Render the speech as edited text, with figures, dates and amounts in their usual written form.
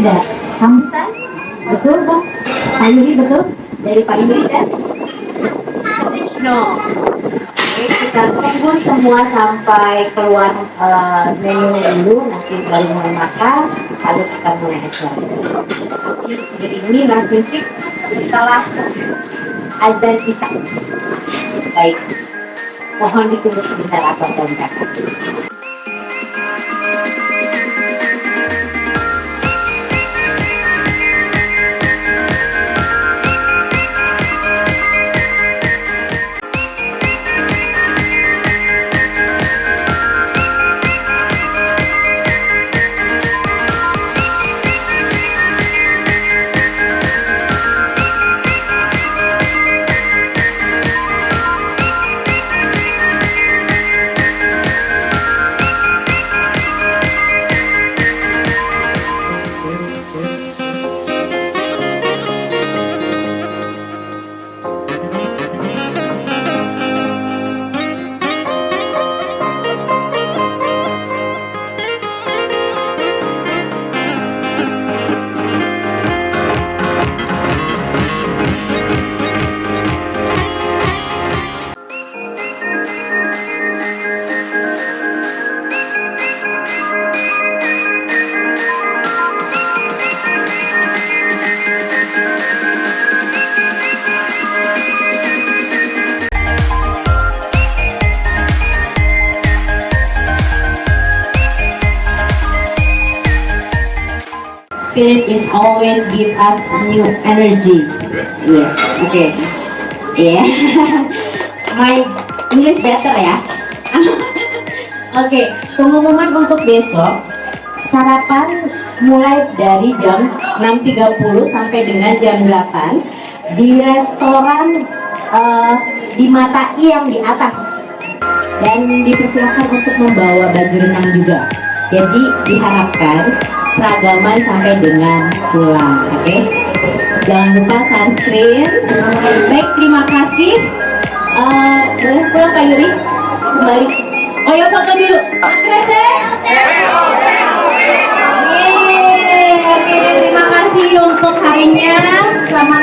ada sambutan, betul Bang? Pak Yuri betul? Dari Pak Yuri dan Vishnu. Oke, kita tunggu semua sampai keluar menu dulu, nanti baru mulai makan, lalu kita mulai acara. Jadi ini live music setelah azan isya. Baik, mohon ditunggu sebentar Abang dan Kakak. Spirit is always give us new energy. Yes, okay. Yeah, my English better ya. Oke, pengumuman untuk besok. Sarapan mulai dari jam 6.30 sampai dengan jam 8 di restoran di Mata I yang di atas. Dan dipersilakan untuk membawa baju renang juga. Jadi diharapkan seragaman sampai dengan pulang, oke? Jangan lupa sunscreen. Baik, terima kasih. Boleh pulang Kak Yuri? Kembali. Oh ya, foto dulu. Oke, terima kasih untuk harinya. Selamat